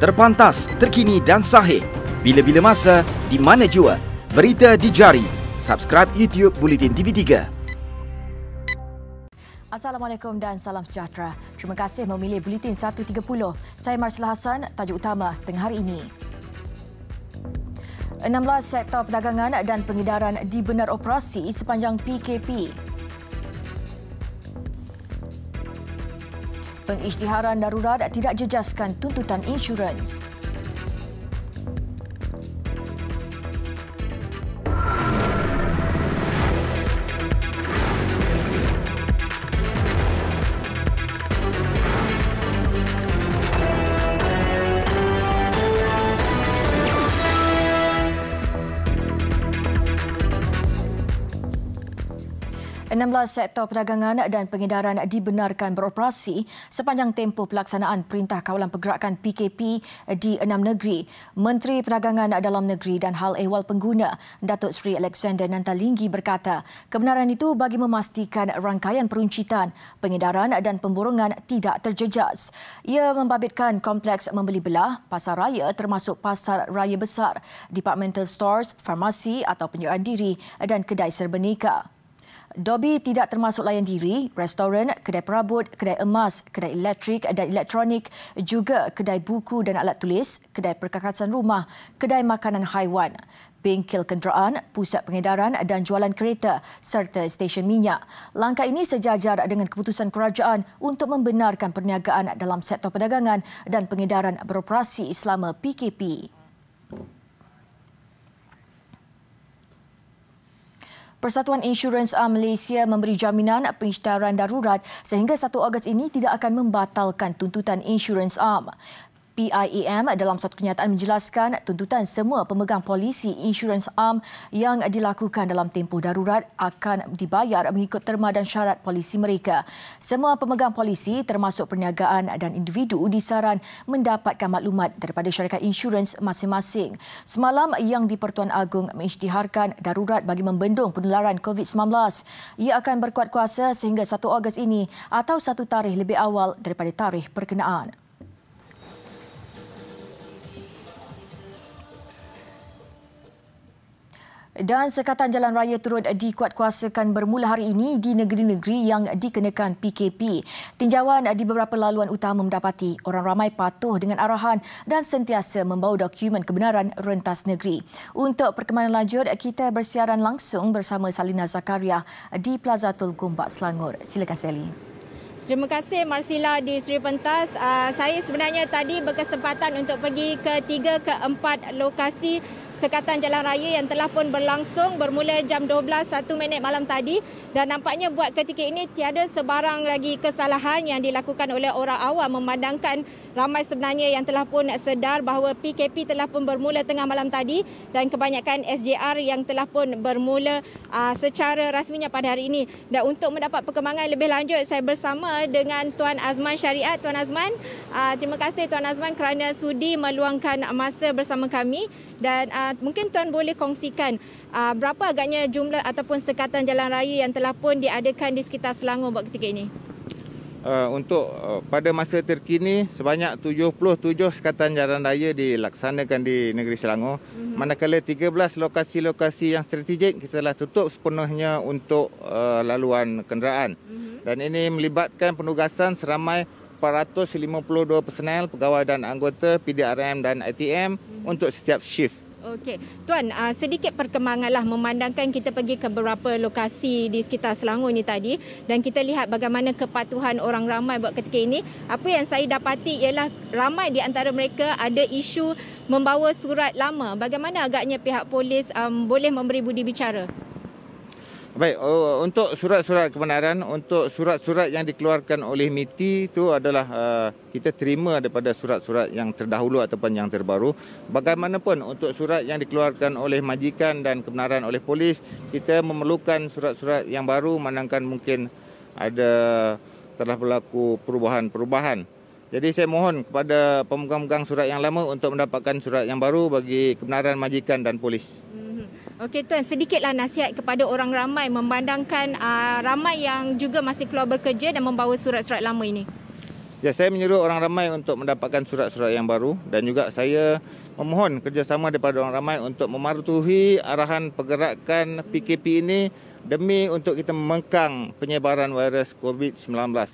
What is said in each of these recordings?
Terpantas, terkini dan sahih. Bila-bila masa, di mana jua. Berita di jari. Subscribe YouTube Bulletin TV3. Assalamualaikum dan salam sejahtera. Terima kasih memilih Buletin 1.30. Saya Marsila Hassan, tajuk utama tengah hari ini. 16 sektor perdagangan dan pengedaran dibenar operasi sepanjang PKP. Pengisytiharan darurat tidak jejaskan tuntutan insurans. Enam sektor perdagangan dan pengedaran dibenarkan beroperasi sepanjang tempoh pelaksanaan Perintah Kawalan Pergerakan PKP di 6 negeri. Menteri Perdagangan Dalam Negeri dan Hal Ehwal Pengguna, Datuk Seri Alexander Nantalinggi berkata, kebenaran itu bagi memastikan rangkaian peruncitan, pengedaran dan pemborongan tidak terjejas. Ia membabitkan kompleks membeli belah, pasar raya termasuk pasar raya besar, departmental stores, farmasi atau penyeraan diri dan kedai serba nika. Dobi tidak termasuk layan diri, restoran, kedai perabot, kedai emas, kedai elektrik dan elektronik, juga kedai buku dan alat tulis, kedai perkakasan rumah, kedai makanan haiwan, bengkel kenderaan, pusat pengedaran dan jualan kereta serta stesen minyak. Langkah ini sejajar dengan keputusan kerajaan untuk membenarkan perniagaan dalam sektor perdagangan dan pengedaran beroperasi selama PKP. Persatuan Insurans Malaysia memberi jaminan pengisytiharan darurat sehingga 1 Ogos ini tidak akan membatalkan tuntutan insurans am. PIAM dalam satu kenyataan menjelaskan tuntutan semua pemegang polisi insurans am yang dilakukan dalam tempoh darurat akan dibayar mengikut terma dan syarat polisi mereka. Semua pemegang polisi termasuk perniagaan dan individu disaran mendapatkan maklumat daripada syarikat insurans masing-masing. Semalam yang di-Pertuan Agong mengisytiharkan darurat bagi membendung penularan COVID-19. Ia akan berkuat kuasa sehingga 1 Ogos ini atau satu tarikh lebih awal daripada tarikh perkenaan. Dan sekatan jalan raya turut dikuatkuasakan bermula hari ini di negeri-negeri yang dikenakan PKP. Tinjauan di beberapa laluan utama mendapati orang ramai patuh dengan arahan dan sentiasa membawa dokumen kebenaran rentas negeri. Untuk perkembangan lanjut, kita bersiaran langsung bersama Salina Zakaria di Plaza Tol Gombak, Selangor. Silakan Sally. Terima kasih Marsila di Seri Pentas. Saya sebenarnya tadi berkesempatan untuk pergi ke 3 ke 4 lokasi sekatan jalan raya yang telah pun berlangsung bermula jam 12.01 malam tadi, dan nampaknya buat ketika ini tiada sebarang lagi kesalahan yang dilakukan oleh orang awam, memandangkan ramai sebenarnya yang telah pun sedar bahawa PKP telah pun bermula tengah malam tadi dan kebanyakan SJR yang telah pun bermula secara rasminya pada hari ini. Dan untuk mendapat perkembangan lebih lanjut, saya bersama dengan Tuan Azman Syariat. Tuan Azman, terima kasih Tuan Azman kerana sudi meluangkan masa bersama kami. Dan mungkin Tuan boleh kongsikan berapa agaknya jumlah ataupun sekatan jalan raya yang telah pun diadakan di sekitar Selangor buat ketika ini? Untuk pada masa terkini, sebanyak 77 sekatan jalan raya dilaksanakan di negeri Selangor. Manakala 13 lokasi-lokasi yang strategik kita telah tutup sepenuhnya untuk laluan kenderaan. Dan ini melibatkan penugasan seramai 452 personel, pegawai dan anggota PDRM dan ITM untuk setiap shift. Okey. Tuan, sedikit perkembanganlah memandangkan kita pergi ke beberapa lokasi di sekitar Selangor ini tadi dan kita lihat bagaimana kepatuhan orang ramai buat ketika ini. Apa yang saya dapati ialah ramai di antara mereka ada isu membawa surat lama. Bagaimana agaknya pihak polis boleh memberi budi bicara? Baik, untuk surat-surat kebenaran, untuk surat-surat yang dikeluarkan oleh MITI itu adalah kita terima daripada surat-surat yang terdahulu ataupun yang terbaru. Bagaimanapun untuk surat yang dikeluarkan oleh majikan dan kebenaran oleh polis, kita memerlukan surat-surat yang baru manakala mungkin telah berlaku perubahan-perubahan. Jadi saya mohon kepada pemegang-pemegang surat yang lama untuk mendapatkan surat yang baru bagi kebenaran majikan dan polis. Okey Tuan, sedikitlah nasihat kepada orang ramai memandangkan ramai yang juga masih keluar bekerja dan membawa surat-surat lama ini. Ya, saya menyuruh orang ramai untuk mendapatkan surat-surat yang baru dan juga saya memohon kerjasama daripada orang ramai untuk mematuhi arahan pergerakan PKP ini demi untuk kita membengkang penyebaran virus COVID-19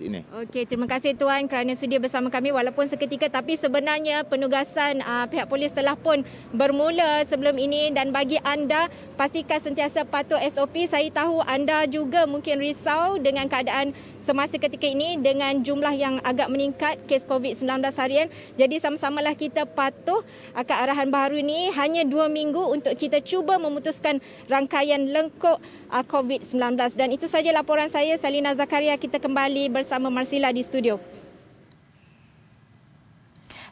ini. Okey, terima kasih Tuan kerana sudi bersama kami walaupun seketika, tapi sebenarnya penugasan pihak polis telah pun bermula sebelum ini dan bagi anda pastikan sentiasa patuh SOP. Saya tahu anda juga mungkin risau dengan keadaan semasa ketika ini dengan jumlah yang agak meningkat kes COVID-19 harian. Jadi sama-samalah kita patuh ke arahan baru ini. Hanya 2 minggu untuk kita cuba memutuskan rangkaian lengkuk COVID-19. Dan itu saja laporan saya, Salina Zakaria. Kita kembali bersama Marsila di studio.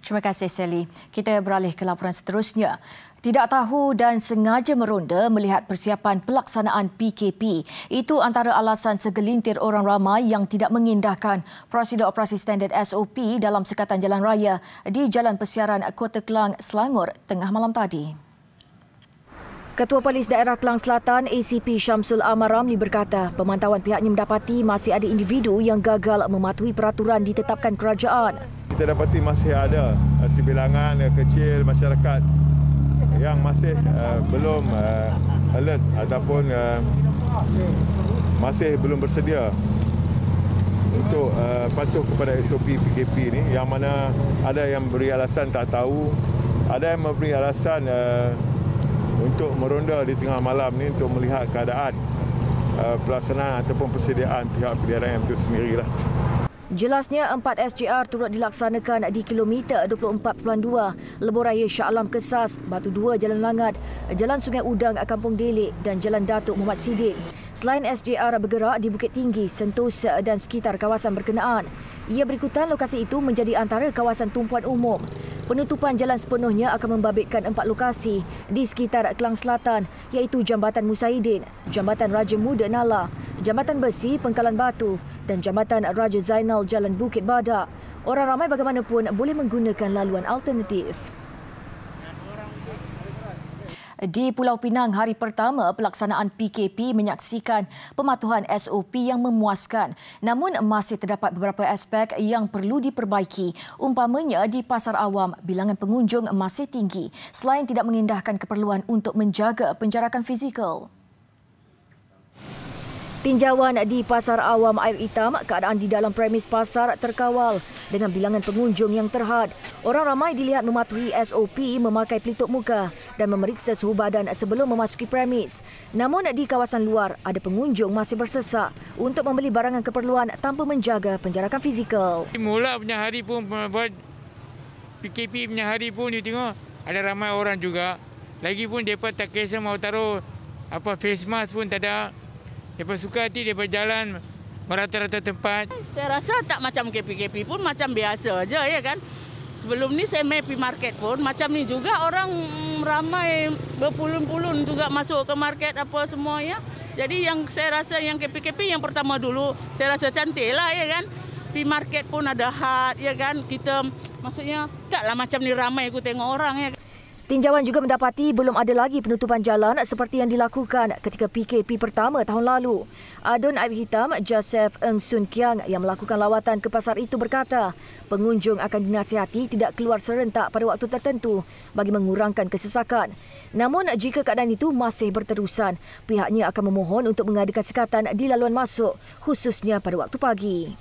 Terima kasih, Sally. Kita beralih ke laporan seterusnya. Tidak tahu dan sengaja meronda melihat persiapan pelaksanaan PKP. Itu antara alasan segelintir orang ramai yang tidak mengindahkan prosedur operasi standard SOP dalam sekatan jalan raya di Jalan Persiaran Kota Klang, Selangor tengah malam tadi. Ketua Polis Daerah Klang Selatan ACP Syamsul Amar Ramli berkata pemantauan pihaknya mendapati masih ada individu yang gagal mematuhi peraturan ditetapkan kerajaan. Kita dapati masih ada sebilangan kecil masyarakat yang masih belum alert ataupun masih belum bersedia untuk patuh kepada SOP PKP ini, yang mana ada yang beri alasan tak tahu, ada yang memberi alasan untuk meronda di tengah malam ni untuk melihat keadaan pelaksanaan ataupun persediaan pihak pilihan itu sendirilah. Jelasnya 4 SJR turut dilaksanakan di kilometer 24.2 Lebuhraya Shah Alam Kesas, Batu 2 Jalan Langat, Jalan Sungai Udang Kampung Delik dan Jalan Datuk Muhammad Sidin. Selain SJR bergerak di Bukit Tinggi, Sentosa dan sekitar kawasan berkenaan. Ia berikutan lokasi itu menjadi antara kawasan tumpuan umum. Penutupan jalan sepenuhnya akan membabitkan 4 lokasi di sekitar Klang Selatan iaitu Jambatan Musaidin, Jambatan Raja Muda Nala, Jambatan Besi Pengkalan Batu dan Jambatan Raja Zainal Jalan Bukit Badak. Orang ramai bagaimanapun boleh menggunakan laluan alternatif. Di Pulau Pinang, hari pertama pelaksanaan PKP menyaksikan pematuhan SOP yang memuaskan. Namun masih terdapat beberapa aspek yang perlu diperbaiki. Umpamanya di pasar awam, bilangan pengunjung masih tinggi selain tidak mengindahkan keperluan untuk menjaga penjarakan fizikal. Tinjauan di Pasar Awam Air Hitam, keadaan di dalam premis pasar terkawal dengan bilangan pengunjung yang terhad. Orang ramai dilihat mematuhi SOP memakai pelitup muka dan memeriksa suhu badan sebelum memasuki premis. Namun di kawasan luar, ada pengunjung masih bersesak untuk membeli barangan keperluan tanpa menjaga penjarakan fizikal. Mula punya hari pun buat PKP punya hari pun you tengok ada ramai orang juga. Lagipun mereka tak kisah mau taruh face mask pun tak ada. Mereka suka hati mereka jalan merata-rata tempat. Saya rasa tak macam KPKP pun macam biasa aja ya kan. Sebelum ni saya main pergi market pun macam ni juga, orang ramai berpulun-pulun juga masuk ke market apa semua ya. Jadi yang saya rasa yang KPKP yang pertama dulu saya rasa cantik lah ya kan. Pergi market pun ada had ya kan. Kita maksudnya taklah macam ni ramai aku tengok orang ya. Tinjauan juga mendapati belum ada lagi penutupan jalan seperti yang dilakukan ketika PKP pertama tahun lalu. Adun Air Hitam Joseph Eng Sun Kiang yang melakukan lawatan ke pasar itu berkata, pengunjung akan dinasihati tidak keluar serentak pada waktu tertentu bagi mengurangkan kesesakan. Namun jika keadaan itu masih berterusan, pihaknya akan memohon untuk mengadakan sekatan di laluan masuk khususnya pada waktu pagi.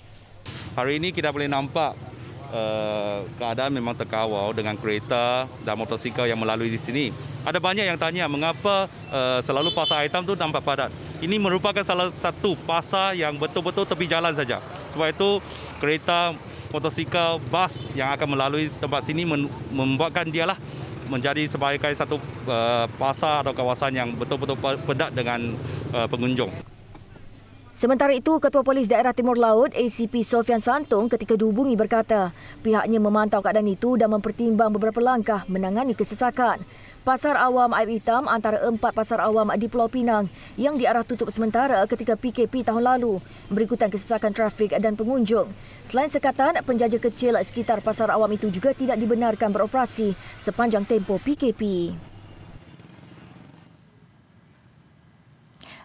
Hari ini kita boleh nampak keadaan memang terkawal dengan kereta dan motosikal yang melalui di sini. Ada banyak yang tanya mengapa selalu pasar Air Hitam tu nampak padat. Ini merupakan salah satu pasar yang betul-betul tepi jalan saja. Sebab itu kereta, motosikal, bas yang akan melalui tempat sini membuatkan dialah menjadi sebagai satu pasar atau kawasan yang betul-betul padat dengan pengunjung. Sementara itu, Ketua Polis Daerah Timur Laut ACP Sofian Santung ketika dihubungi berkata pihaknya memantau keadaan itu dan mempertimbang beberapa langkah menangani kesesakan. Pasar Awam Air Hitam antara 4 pasar awam di Pulau Pinang yang diarah tutup sementara ketika PKP tahun lalu berikutan kesesakan trafik dan pengunjung. Selain sekatan, penjaja kecil sekitar pasar awam itu juga tidak dibenarkan beroperasi sepanjang tempoh PKP.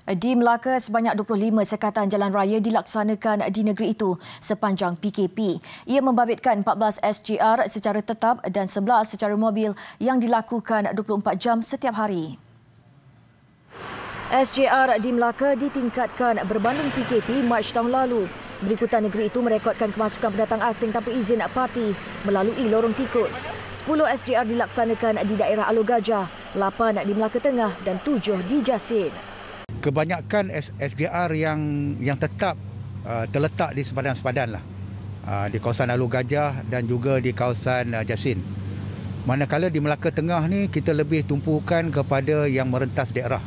Di Melaka, sebanyak 25 sekatan jalan raya dilaksanakan di negeri itu sepanjang PKP. Ia membabitkan 14 SGR secara tetap dan 11 secara mobil yang dilakukan 24 jam setiap hari. SGR di Melaka ditingkatkan berbanding PKP Mac tahun lalu. Berikutan negeri itu merekodkan kemasukan pendatang asing tanpa izin parti melalui lorong tikus. 10 SGR dilaksanakan di daerah Alor Gajah, 8 di Melaka Tengah dan 7 di Jasin. Kebanyakan SGR yang tetap terletak di sepadan-sepadan lah, di kawasan Alor Gajah dan juga di kawasan Jasin. Manakala di Melaka Tengah ni kita lebih tumpukan kepada yang merentas daerah.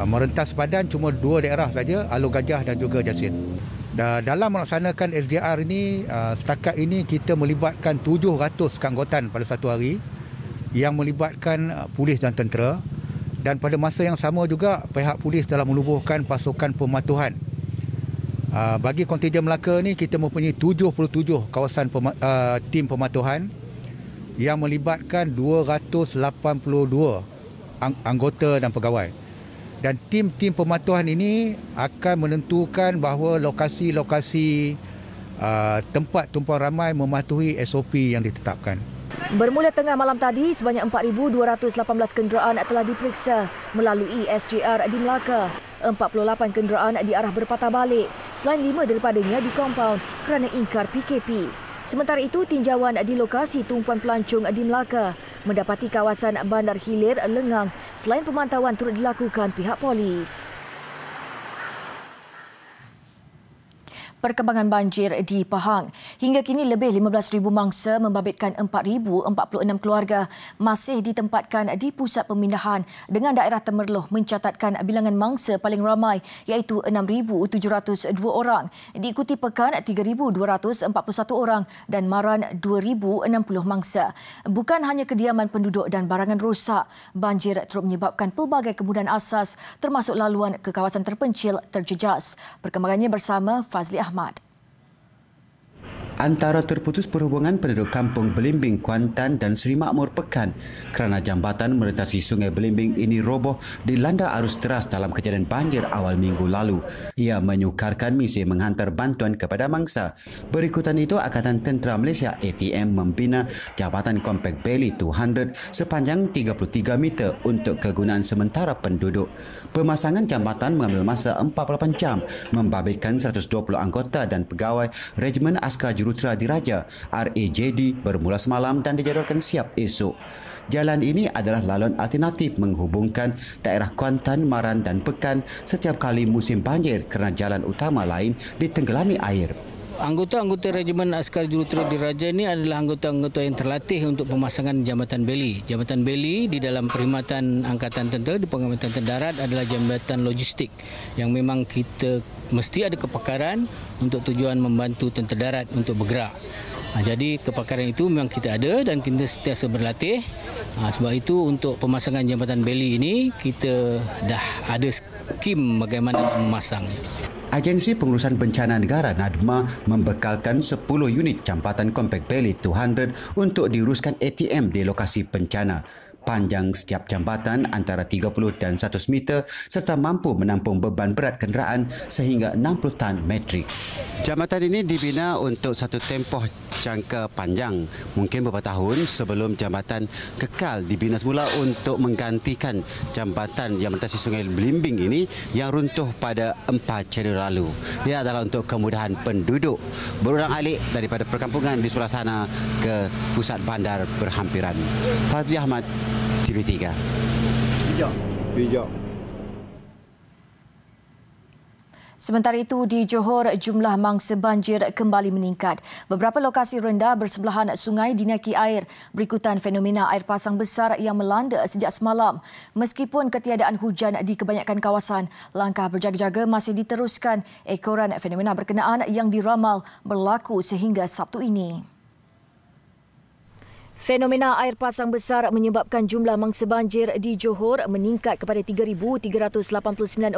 Merentas sepadan cuma 2 daerah saja, Alor Gajah dan juga Jasin. Dalam melaksanakan SGR ini, setakat ini kita melibatkan 700 keanggotaan pada satu hari yang melibatkan polis dan tentera. Dan pada masa yang sama juga pihak polis telah menubuhkan pasukan pematuhan. Bagi kontijen Melaka ni kita mempunyai 77 kawasan tim pematuhan yang melibatkan 282 anggota dan pegawai. Dan tim-tim pematuhan ini akan menentukan bahawa lokasi-lokasi tempat tumpuan ramai mematuhi SOP yang ditetapkan. Bermula tengah malam tadi, sebanyak 4,218 kenderaan telah diperiksa melalui SGR di Melaka. 48 kenderaan diarah berpatah balik, selain 5 daripadanya di kompaun kerana ingkar PKP. Sementara itu, tinjauan di lokasi tumpuan pelancong di Melaka mendapati kawasan Bandar Hilir lengang selain pemantauan turut dilakukan pihak polis. Perkembangan banjir di Pahang. Hingga kini lebih 15,000 mangsa membabitkan 4,046 keluarga masih ditempatkan di pusat pemindahan dengan daerah Temerloh mencatatkan bilangan mangsa paling ramai iaitu 6,702 orang. Diikuti Pekan 3,241 orang dan Maran 2,060 mangsa. Bukan hanya kediaman penduduk dan barangan rosak, banjir turut menyebabkan pelbagai kemudahan asas termasuk laluan ke kawasan terpencil terjejas. Perkembangannya bersama Fazli Ahmad. Antara terputus perhubungan penduduk kampung Belimbing, Kuantan dan Seri Makmur Pekan kerana jambatan melintasi Sungai Belimbing ini roboh dilanda arus deras dalam kejadian banjir awal minggu lalu. Ia menyukarkan misi menghantar bantuan kepada mangsa. Berikutan itu, Angkatan Tentera Malaysia ATM membina Jambatan Compact Bailey 200 sepanjang 33 meter untuk kegunaan sementara penduduk. Pemasangan jambatan mengambil masa 48 jam, membabitkan 120 anggota dan pegawai Regimen Askar Jurutera Diraja RAJD bermula semalam dan dijadualkan siap esok. Jalan ini adalah laluan alternatif menghubungkan daerah Kuantan, Maran dan Pekan setiap kali musim banjir kerana jalan utama lain ditenggelami air. Anggota-anggota Regimen Askar Jurutera Diraja ini adalah anggota-anggota yang terlatih untuk pemasangan Jambatan Bailey. Jambatan Bailey di dalam perkhidmatan Angkatan Tentera di Pengangkatan Darat adalah jambatan logistik yang memang kita mesti ada kepakaran untuk tujuan membantu tentera darat untuk bergerak. Jadi kepakaran itu memang kita ada dan kita sentiasa berlatih. Sebab itu untuk pemasangan Jambatan Bailey ini kita dah ada skim bagaimana memasangnya. Agensi Pengurusan Bencana Negara NADMA membekalkan 10 unit jambatan Compact Bailey 200 untuk diuruskan ATM di lokasi bencana. Panjang setiap jambatan antara 30 dan 100 meter serta mampu menampung beban berat kenderaan sehingga 60 tan metrik. Jambatan ini dibina untuk satu tempoh jangka panjang, mungkin beberapa tahun sebelum jambatan kekal dibina semula untuk menggantikan jambatan yang melintasi Sungai Belimbing ini yang runtuh pada 4 Januari lalu. Ia adalah untuk kemudahan penduduk berulang-alik daripada perkampungan di sebelah sana ke pusat bandar berhampiran. Fazli Ahmad, TV3. Bijak. Sementara itu, di Johor, jumlah mangsa banjir kembali meningkat. Beberapa lokasi rendah bersebelahan sungai dinaiki air berikutan fenomena air pasang besar yang melanda sejak semalam. Meskipun ketiadaan hujan di kebanyakan kawasan, langkah berjaga-jaga masih diteruskan ekoran fenomena berkenaan yang diramal berlaku sehingga Sabtu ini. Fenomena air pasang besar menyebabkan jumlah mangsa banjir di Johor meningkat kepada 3,389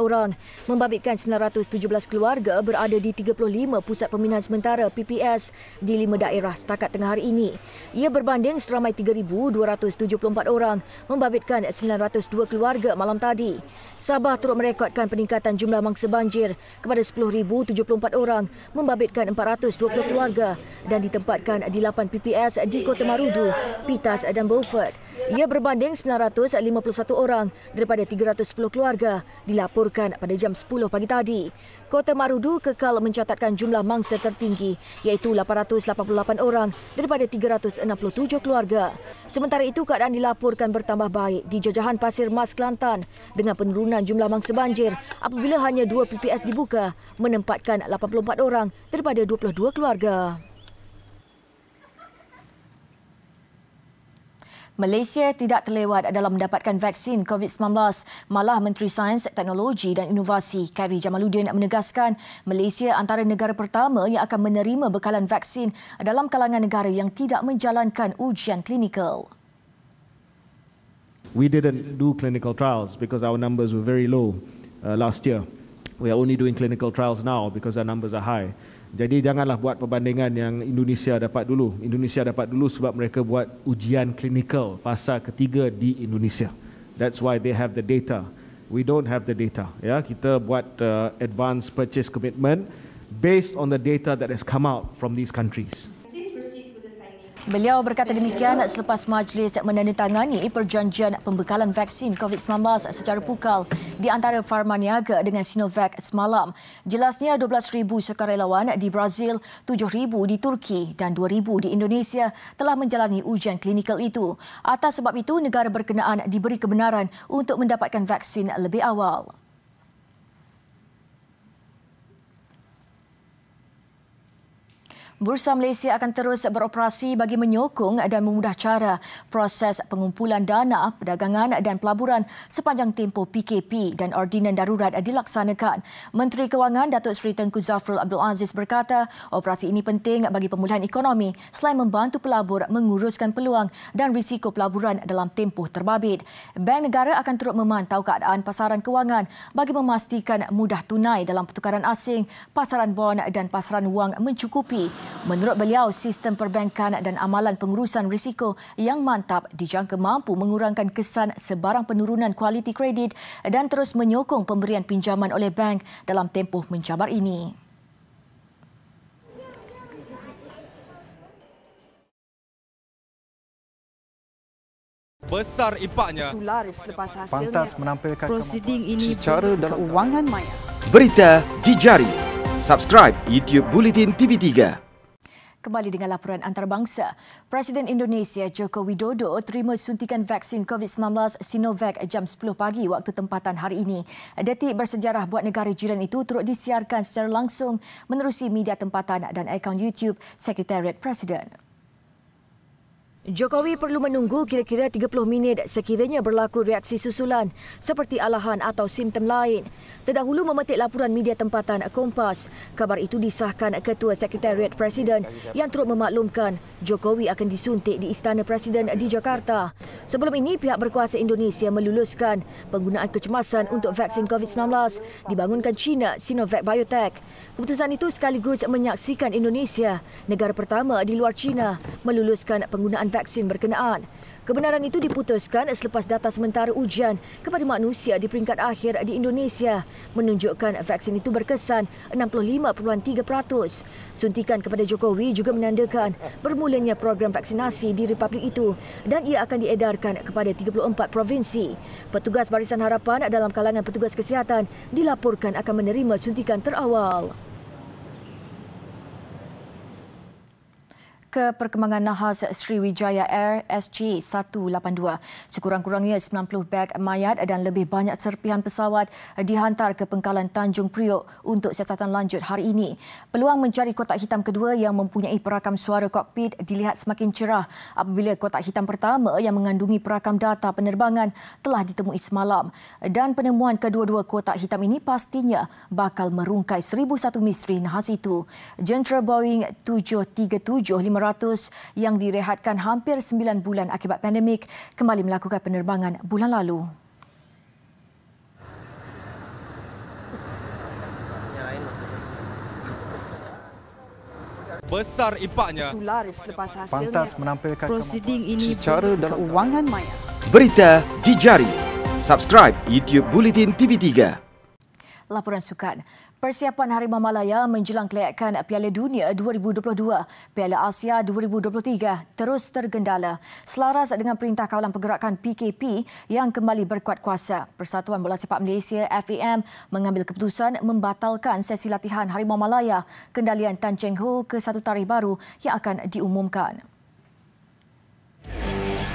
orang, membabitkan 917 keluarga berada di 35 pusat pemindahan sementara PPS di 5 daerah setakat tengah hari ini. Ia berbanding seramai 3,274 orang, membabitkan 902 keluarga malam tadi. Sabah turut merekodkan peningkatan jumlah mangsa banjir kepada 10,074 orang, membabitkan 420 keluarga dan ditempatkan di 8 PPS di Kota Marudu, Pitas dan Beaufort. Ia berbanding 951 orang daripada 310 keluarga dilaporkan pada jam 10 pagi tadi. Kota Marudu kekal mencatatkan jumlah mangsa tertinggi iaitu 888 orang daripada 367 keluarga. Sementara itu keadaan dilaporkan bertambah baik di Jajahan Pasir Mas Kelantan dengan penurunan jumlah mangsa banjir apabila hanya 2 PPS dibuka menempatkan 84 orang daripada 22 keluarga. Malaysia tidak terlewat dalam mendapatkan vaksin COVID-19. Malah Menteri Sains, Teknologi dan Inovasi Khairy Jamaluddin menegaskan Malaysia antara negara pertama yang akan menerima bekalan vaksin dalam kalangan negara yang tidak menjalankan ujian klinikal. We didn't do clinical trials because our numbers were very low last year. We are only doing clinical trials now because our numbers are high. Jadi janganlah buat perbandingan yang Indonesia dapat dulu. Indonesia dapat dulu sebab mereka buat ujian klinikal fasa ketiga di Indonesia. That's why they have the data. We don't have the data. Ya, kita buat advance purchase commitment based on the data that has come out from these countries. Beliau berkata demikian selepas majlis menandatangani perjanjian pembekalan vaksin COVID-19 secara pukal di antara Pharma Niaga dengan Sinovac semalam. Jelasnya 12,000 sukarelawan di Brazil, 7,000 di Turki dan 2,000 di Indonesia telah menjalani ujian klinikal itu. Atas sebab itu, negara berkenaan diberi kebenaran untuk mendapatkan vaksin lebih awal. Bursa Malaysia akan terus beroperasi bagi menyokong dan memudah cara proses pengumpulan dana, perdagangan dan pelaburan sepanjang tempoh PKP dan ordinan darurat dilaksanakan. Menteri Kewangan Datuk Seri Tengku Zafrul Abdul Aziz berkata, operasi ini penting bagi pemulihan ekonomi selain membantu pelabur menguruskan peluang dan risiko pelaburan dalam tempoh terbabit. Bank Negara akan turut memantau keadaan pasaran kewangan bagi memastikan mudah tunai dalam pertukaran asing, pasaran bond dan pasaran wang mencukupi. Menurut beliau, sistem perbankan dan amalan pengurusan risiko yang mantap dijangka mampu mengurangkan kesan sebarang penurunan kualiti kredit dan terus menyokong pemberian pinjaman oleh bank dalam tempoh mencabar ini. Besar impaknya. Selepas hasilnya, pantas menampilkan prosiding ini secara keuangan maya. Berita di jari. Subscribe YouTube Bulletin TV3. Kembali dengan laporan antarabangsa. Presiden Indonesia Joko Widodo terima suntikan vaksin COVID-19 Sinovac jam 10 pagi waktu tempatan hari ini. Detik bersejarah buat negara jiran itu turut disiarkan secara langsung menerusi media tempatan dan akaun YouTube Sekretariat Presiden. Jokowi perlu menunggu kira-kira 30 minit sekiranya berlaku reaksi susulan seperti alahan atau simptom lain. Terdahulu memetik laporan media tempatan Kompas, kabar itu disahkan Ketua Sekretariat Presiden yang turut memaklumkan Jokowi akan disuntik di Istana Presiden di Jakarta. Sebelum ini, pihak berkuasa Indonesia meluluskan penggunaan kecemasan untuk vaksin COVID-19 dibangunkan China Sinovac Biotech. Keputusan itu sekaligus menyaksikan Indonesia, negara pertama di luar China, meluluskan penggunaan vaksin berkenaan. Kebenaran itu diputuskan selepas data sementara ujian kepada manusia di peringkat akhir di Indonesia menunjukkan vaksin itu berkesan 65.3%. Suntikan kepada Jokowi juga menandakan bermulanya program vaksinasi di Republik itu dan ia akan diedarkan kepada 34 provinsi. Petugas Barisan Harapan dalam kalangan petugas kesihatan dilaporkan akan menerima suntikan terawal. Ke perkembangan nahas Sriwijaya Air SJ182. Sekurang-kurangnya 90 beg mayat dan lebih banyak serpihan pesawat dihantar ke pangkalan Tanjung Priok untuk siasatan lanjut hari ini. Peluang mencari kotak hitam kedua yang mempunyai perakam suara kokpit dilihat semakin cerah apabila kotak hitam pertama yang mengandungi perakam data penerbangan telah ditemui semalam. Dan penemuan kedua-dua kotak hitam ini pastinya bakal merungkai 1001 misteri nahas itu. Jentera Boeing 737-500 yang direhatkan hampir 9 bulan akibat pandemik kembali melakukan penerbangan bulan lalu. Besar impaknya. Tular selepas hasilnya. Pantas menampilkan prosiding ini secara keuangan maya. Berita di jari. Subscribe YouTube Bulletin TV3. Laporan sukan. Persiapan Harimau Malaya menjelang kelayakan Piala Dunia 2022, Piala Asia 2023 terus tergendala. Selaras dengan Perintah Kawalan Pergerakan PKP yang kembali berkuat kuasa, Persatuan Bola Sepak Malaysia FAM mengambil keputusan membatalkan sesi latihan Harimau Malaya kendalian Tan Cheng Ho ke satu tarikh baru yang akan diumumkan.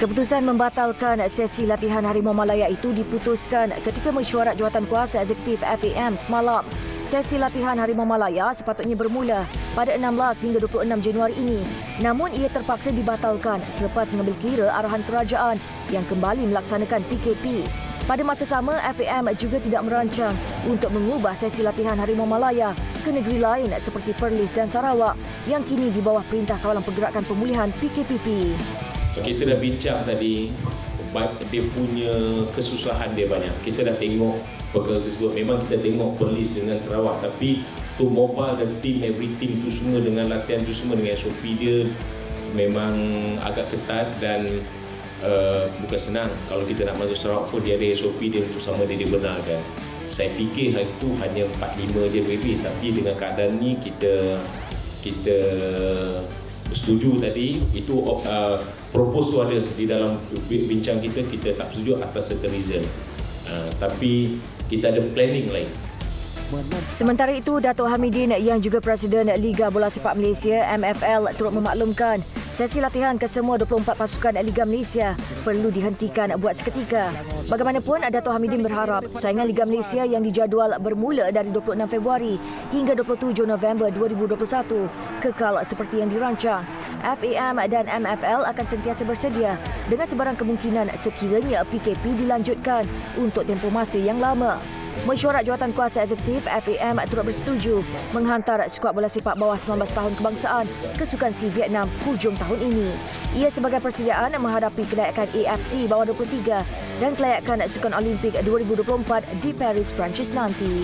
Keputusan membatalkan sesi latihan Harimau Malaya itu diputuskan ketika mesyuarat Jawatankuasa Eksekutif FAM semalam. Sesi latihan Harimau Malaya sepatutnya bermula pada 16 hingga 26 Januari ini. Namun ia terpaksa dibatalkan selepas mengambil kira arahan kerajaan yang kembali melaksanakan PKP. Pada masa sama, FAM juga tidak merancang untuk mengubah sesi latihan Harimau Malaya ke negeri lain seperti Perlis dan Sarawak yang kini di bawah Perintah Kawalan Pergerakan Pemulihan PKPP. Kita dah bincang tadi, dia punya kesusahan dia banyak. Kita dah tengok perkara tersebut. Memang kita tengok Perlis dengan Sarawak, tapi tu mobile dan team, every team tu semua dengan latihan tu semua dengan SOP dia memang agak ketat dan bukan senang. Kalau kita nak masuk Sarawak pun dia ada SOP dia untuk sama dia dibenarkan. Saya fikir hari itu hanya 4-5 je baby, tapi dengan keadaan ni kita setuju tadi. Itu propose tu ada di dalam bincang kita tak setuju atas certain reason. Tapi kita ada planning lain. Sementara itu, Datuk Hamidin yang juga Presiden Liga Bola Sepak Malaysia MFL turut memaklumkan sesi latihan kesemua 24 pasukan Liga Malaysia perlu dihentikan buat seketika. Bagaimanapun, Datuk Hamidin berharap saingan Liga Malaysia yang dijadual bermula dari 26 Februari hingga 27 November 2021 kekal seperti yang dirancang. FAM dan MFL akan sentiasa bersedia dengan sebarang kemungkinan sekiranya PKP dilanjutkan untuk tempoh masa yang lama. Mesyuarat Jawatankuasa Eksekutif FAM turut bersetuju menghantar skuad bola sepak bawah 19 tahun kebangsaan ke Sukan C Vietnam hujung tahun ini. Ia sebagai persediaan menghadapi kelayakan AFC bawah 23 dan kelayakan Sukan Olimpik 2024 di Paris, Perancis nanti.